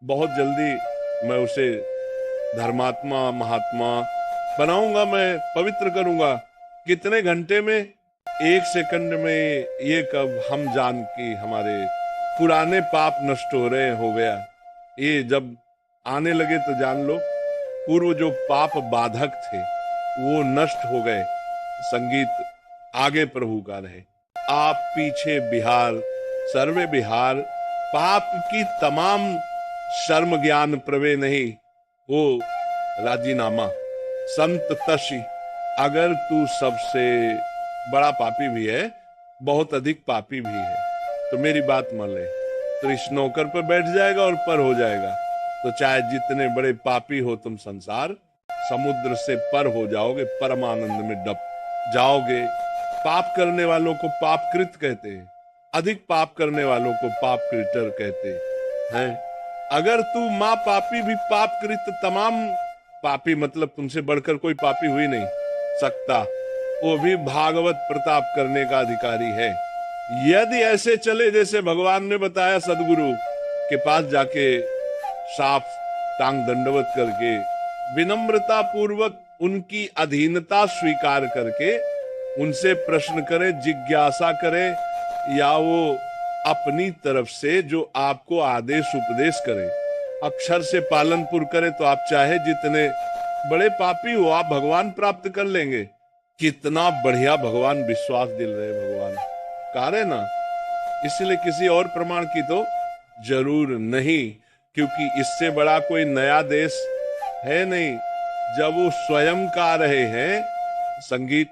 बहुत जल्दी मैं उसे धर्मात्मा महात्मा बनाऊंगा, मैं पवित्र करूंगा। कितने घंटे में, 1 सेकंड में, ये कब हम जान की हमारे पुराने पाप नष्ट हो रहे हो गया। ये जब आने लगे तो जान लो पूर्व जो पाप बाधक थे वो नष्ट हो गए। संगीत आगे प्रभु का रहे, आप पीछे बिहार, सर्वे बिहार, पाप की तमाम शर्म ज्ञान प्रवे नहीं, वो राजीनामा संत तशी। अगर तू सबसे बड़ा पापी भी है, बहुत अधिक पापी भी है, तो मेरी बात मान ले, तो इस नौकर पर बैठ जाएगा और पर हो जाएगा। तो चाहे जितने बड़े पापी हो तुम, संसार समुद्र से पर हो जाओगे, परमानंद में डब जाओगे। पाप करने वालों को पापकृत कहते हैं, अधिक पाप करने वालों को पापकृतर कहते हैं। अगर तू माँ पापी भी पापकृत, तमाम पापी मतलब तुमसे बढ़कर कोई पापी हुई नहीं सकता, वो भी भागवत प्रताप करने का अधिकारी है। यदि ऐसे चले जैसे भगवान ने बताया, सदगुरु के पास जाके साफ टांग दंडवत करके विनम्रता पूर्वक उनकी अधीनता स्वीकार करके उनसे प्रश्न करे, जिज्ञासा करे, या वो अपनी तरफ से जो आपको आदेश उपदेश करे, अक्षर से पालनपुर करे, तो आप चाहे जितने बड़े पापी हो आप भगवान प्राप्त कर लेंगे। कितना बढ़िया भगवान विश्वास दिल रहे भगवान कार्य ना, इसलिए किसी और प्रमाण की तो जरूर नहीं, क्योंकि इससे बड़ा कोई नया देश है नहीं। जब वो स्वयं का रहे हैं, संगीत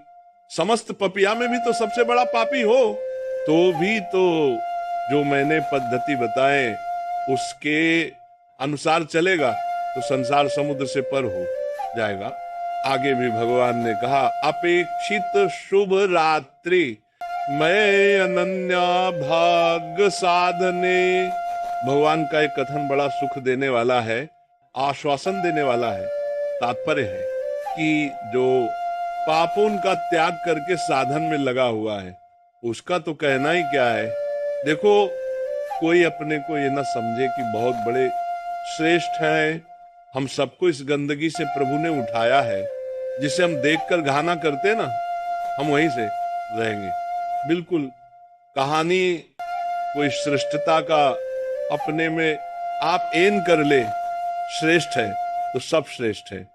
समस्त पपिया में भी तो सबसे बड़ा पापी हो, तो भी तो जो मैंने पद्धति बताए उसके अनुसार चलेगा तो संसार समुद्र से पर हो जाएगा। आगे भी भगवान ने कहा, अपेक्षित शुभ रात्रि मैं अनन्या भाग्य साधने। भगवान का एक कथन बड़ा सुख देने वाला है, आश्वासन देने वाला है। तात्पर्य है कि जो पापों का त्याग करके साधन में लगा हुआ है उसका तो कहना ही क्या है। देखो, कोई अपने को ये ना समझे कि बहुत बड़े श्रेष्ठ हैं। हम सबको इस गंदगी से प्रभु ने उठाया है, जिसे हम देखकर घाना करते ना, हम वहीं से रहेंगे। बिल्कुल कहानी कोई श्रेष्ठता का अपने में आप एन कर ले, श्रेष्ठ है तो सब श्रेष्ठ है।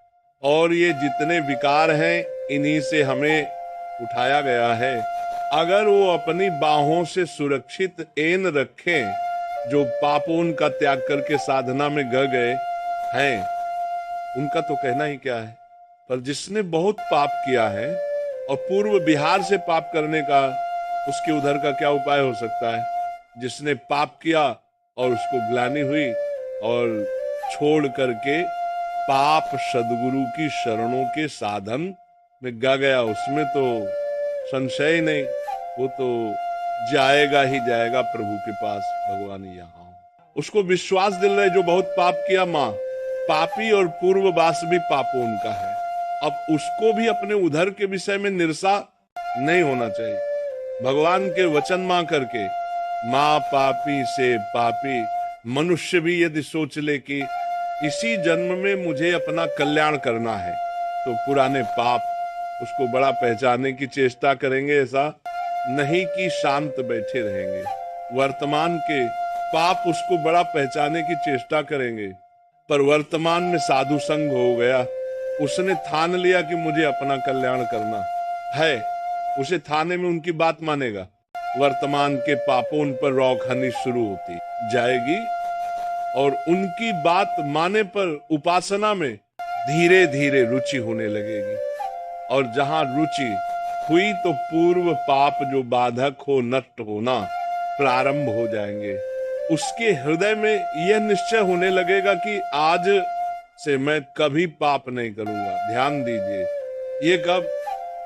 और ये जितने विकार हैं इन्हीं से हमें उठाया गया है। अगर वो अपनी बाहों से सुरक्षित एन रखें, जो पापों का त्याग करके साधना में गए हैं, उनका तो कहना ही क्या है। पर जिसने बहुत पाप किया है और पूर्व बिहार से पाप करने का, उसके उधर का क्या उपाय हो सकता है। जिसने पाप किया और उसको ग्लानि हुई और छोड़ करके पाप सदगुरु की शरणों के साधन में गया, उसमें तो संशय ही नहीं, वो तो जाएगा ही जाएगा प्रभु के पास। भगवान यहाँ उसको विश्वास दिल रहे जो बहुत पाप किया, माँ पापी और पूर्ववास भी पापों उनका है। अब उसको भी अपने उधर के विषय में निरसा नहीं होना चाहिए। भगवान के वचन मां करके, माँ पापी से पापी मनुष्य भी यदि सोच ले कि इसी जन्म में मुझे अपना कल्याण करना है, तो पुराने पाप उसको बड़ा पहचानने की चेष्टा करेंगे। ऐसा नहीं कि शांत बैठे रहेंगे। वर्तमान के पाप उसको बड़ा पहचानने की चेष्टा करेंगे। पर वर्तमान में साधु संग हो गया, उसने ठान लिया कि मुझे अपना कल्याण करना है, उसे थाने में उनकी बात मानेगा। वर्तमान के पापों पर रौखनी शुरू होती जाएगी और उनकी बात माने पर उपासना में धीरे धीरे रुचि होने लगेगी। और जहां रुचि हुई तो पूर्व पाप जो बाधक हो नष्ट होना प्रारंभ हो जाएंगे। उसके हृदय में यह निश्चय होने लगेगा कि आज से मैं कभी पाप नहीं करूंगा। ध्यान दीजिए, ये कब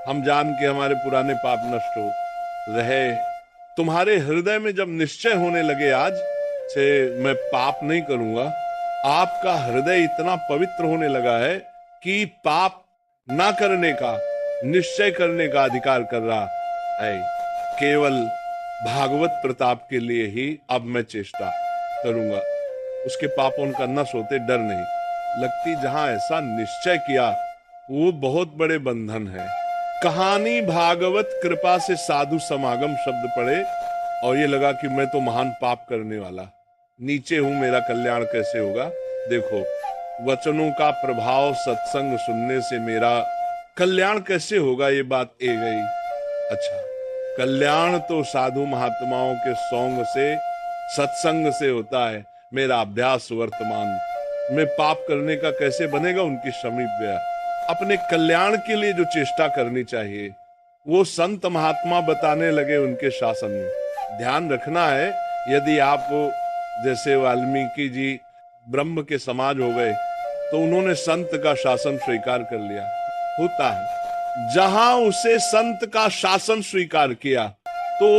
हम जान के हमारे पुराने पाप नष्ट हो रहे। तुम्हारे हृदय में जब निश्चय होने लगे आज से मैं पाप नहीं करूंगा, आपका हृदय इतना पवित्र होने लगा है कि पाप ना करने का निश्चय करने का अधिकार कर रहा है। केवल भागवत प्रताप के लिए ही अब मैं चेष्टा करूंगा। उसके पापों का नष्ट होते डर नहीं लगती। जहां ऐसा निश्चय किया वो बहुत बड़े बंधन है। कहानी भागवत कृपा से साधु समागम शब्द पढ़े और ये लगा कि मैं तो महान पाप करने वाला नीचे हूं, मेरा कल्याण कैसे होगा। देखो वचनों का प्रभाव, सत्संग सुनने से मेरा कल्याण कैसे होगा, ये बात ए गई। अच्छा, कल्याण तो साधु महात्माओं के सॉन्ग से, सत्संग से होता है। मेरा अभ्यास वर्तमान में पाप करने का कैसे बनेगा, उनकी समीप गया। अपने कल्याण के लिए जो चेष्टा करनी चाहिए वो संत महात्मा बताने लगे उनके शासन में। ध्यान रखना है, यदि आप जैसे वाल्मीकि जी ब्रह्म के समाज हो गए तो उन्होंने संत का शासन स्वीकार कर लिया। होता है जहां उसे संत का शासन स्वीकार किया तो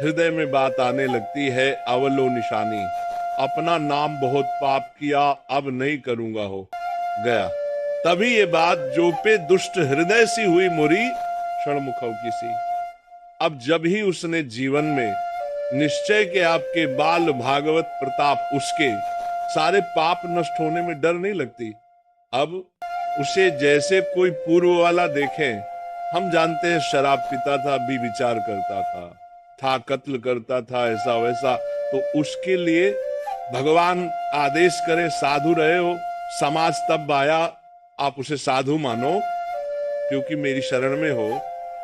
हृदय में बात आने लगती है, अवलो निशानी, अपना नाम बहुत पाप किया, अब नहीं करूंगा हो गया। तभी ये बात जो पे दुष्ट हृदय सी हुई मुरी क्षणमुखों की सी। अब जब ही उसने जीवन में निश्चय के आपके बाल भागवत प्रताप, उसके सारे पाप नष्ट होने में डर नहीं लगती। अब उसे जैसे कोई पूर्व वाला देखे, हम जानते हैं शराब पीता था, विचार करता था कत्ल करता था, ऐसा वैसा, तो उसके लिए भगवान आदेश करे साधु रहे हो, समाज तब आया आप उसे साधु मानो क्योंकि मेरी शरण में हो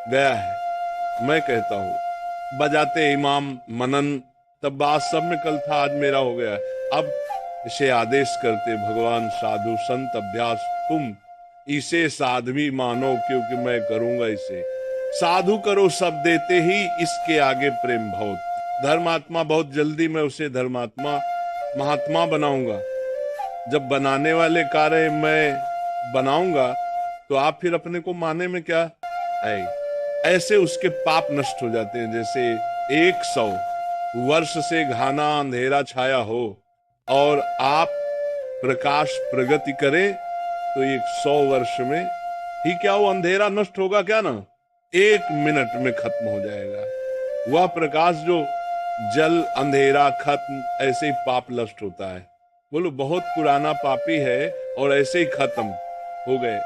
गया है। मैं कहता हूं बजाते इमाम मनन, तब बात सब में कल था, आज मेरा हो गया। अब इसे आदेश करते भगवान साधु संत अभ्यास, तुम इसे साध्वी मानो क्योंकि मैं करूंगा इसे साधु करो, सब देते ही इसके आगे प्रेम बहुत। धर्मात्मा बहुत जल्दी मैं उसे धर्मात्मा महात्मा बनाऊंगा। जब बनाने वाले कार्य मैं बनाऊंगा तो आप फिर अपने को माने में क्या है। ऐसे उसके पाप नष्ट हो जाते हैं। जैसे 100 वर्ष से घना अंधेरा छाया हो और आप प्रकाश प्रगति करें तो 100 वर्ष में ही क्या वो अंधेरा नष्ट होगा क्या ना, 1 मिनट में खत्म हो जाएगा। वह प्रकाश जो जल अंधेरा खत्म, ऐसे ही पाप नष्ट होता है। बोलो बहुत पुराना पापी है और ऐसे ही खत्म हो गए,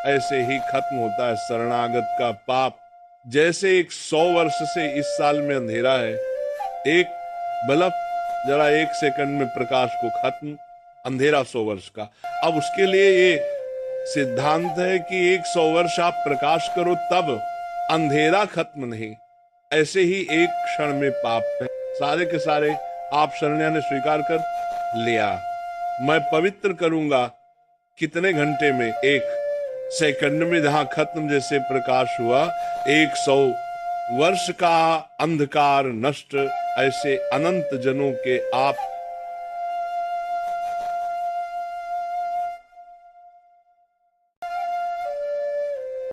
ऐसे ही खत्म होता है शरणागत का पाप। जैसे 100 वर्ष से इस साल में अंधेरा है, एक बल्ब जरा 1 सेकंड में प्रकाश को खत्म, अंधेरा 100 वर्ष का। अब उसके लिए ये सिद्धांत है कि 100 वर्ष आप प्रकाश करो तब अंधेरा खत्म नहीं, ऐसे ही 1 क्षण में पाप है। सारे के सारे आप शरण्या ने स्वीकार कर लिया। मैं पवित्र करूंगा कितने घंटे में, 1 सेकंड में। जहां खत्म जैसे प्रकाश हुआ, 100 वर्ष का अंधकार नष्ट, ऐसे अनंत जनों के आप